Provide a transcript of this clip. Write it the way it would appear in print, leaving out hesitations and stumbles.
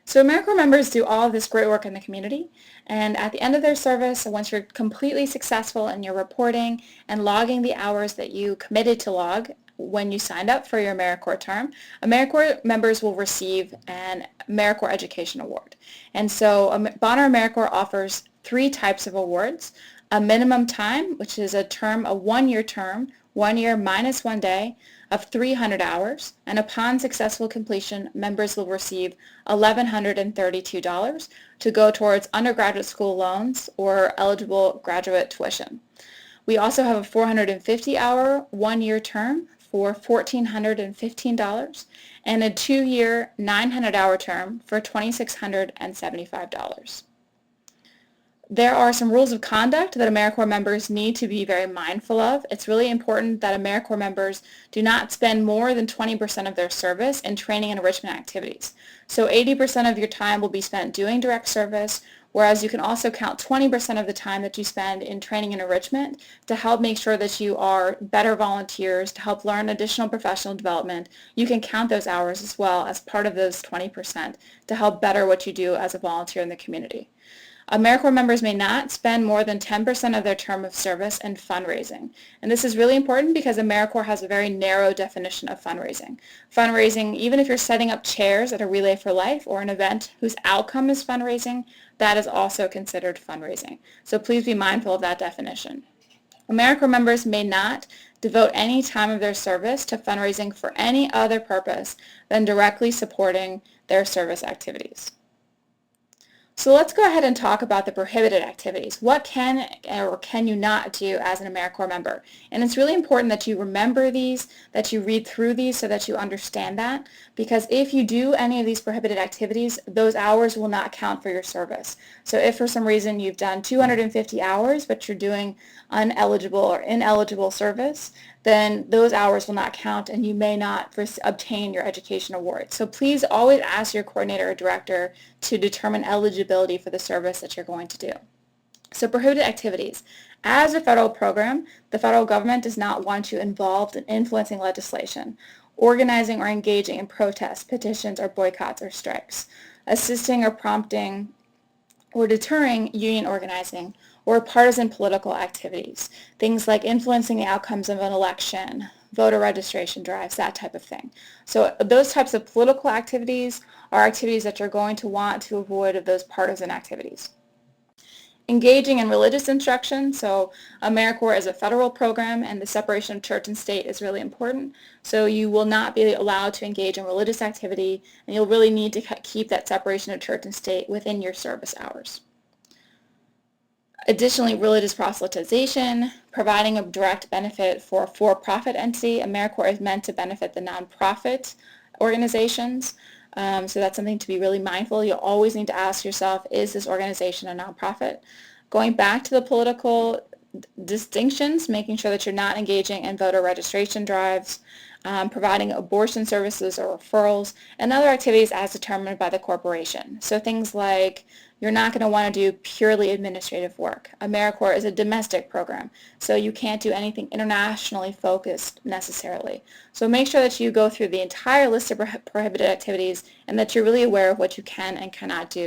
So AmeriCorps members do all of this great work in the community, and at the end of their service, once you're completely successful in your reporting and logging the hours that you committed to log when you signed up for your AmeriCorps term, AmeriCorps members will receive an AmeriCorps Education Award. And so Bonner AmeriCorps offers three types of awards: a minimum time, which is a one-year term, 1 year minus 1 day, of 300 hours, and upon successful completion, members will receive $1,132 to go towards undergraduate school loans or eligible graduate tuition. We also have a 450-hour one-year term for $1,415 and a 2-year 900-hour term for $2,675. There are some rules of conduct that AmeriCorps members need to be very mindful of. It's really important that AmeriCorps members do not spend more than 20% of their service in training and enrichment activities. So 80% of your time will be spent doing direct service, whereas you can also count 20% of the time that you spend in training and enrichment to help make sure that you are better volunteers, to help learn additional professional development. You can count those hours as well as part of those 20% to help better what you do as a volunteer in the community. AmeriCorps members may not spend more than 10% of their term of service in fundraising. And this is really important because AmeriCorps has a very narrow definition of fundraising. Fundraising, even if you're setting up chairs at a Relay for Life or an event whose outcome is fundraising, that is also considered fundraising. So please be mindful of that definition. AmeriCorps members may not devote any time of their service to fundraising for any other purpose than directly supporting their service activities. So let's go ahead and talk about the prohibited activities. What can or can you not do as an AmeriCorps member? And it's really important that you remember these, that you read through these so that you understand that, because if you do any of these prohibited activities, those hours will not count for your service. So if for some reason you've done 250 hours, but you're doing uneligible or ineligible service, then those hours will not count and you may not obtain your education award. So please always ask your coordinator or director to determine eligibility for the service that you're going to do. So prohibited activities. As a federal program, the federal government does not want you involved in influencing legislation, organizing or engaging in protests, petitions, or boycotts or strikes, assisting or prompting or deterring union organizing, or partisan political activities, things like influencing the outcomes of an election, voter registration drives, that type of thing. So those types of political activities are activities that you're going to want to avoid those partisan activities. Engaging in religious instruction, so Americorps is a federal program and the separation of church and state is really important. So you will not be allowed to engage in religious activity and you'll really need to keep that separation of church and state within your service hours. Additionally, religious proselytization, providing a direct benefit for a for-profit entity. Americorps is meant to benefit the nonprofit organizations. So that's something to be really mindful. You'll always need to ask yourself, is this organization a nonprofit? Going back to the political distinctions, making sure that you're not engaging in voter registration drives, providing abortion services or referrals, and other activities as determined by the corporation. So things like you're not going to want to do purely administrative work. Americorps is a domestic program, so you can't do anything internationally focused necessarily. So make sure that you go through the entire list of prohibited activities and that you're really aware of what you can and cannot do.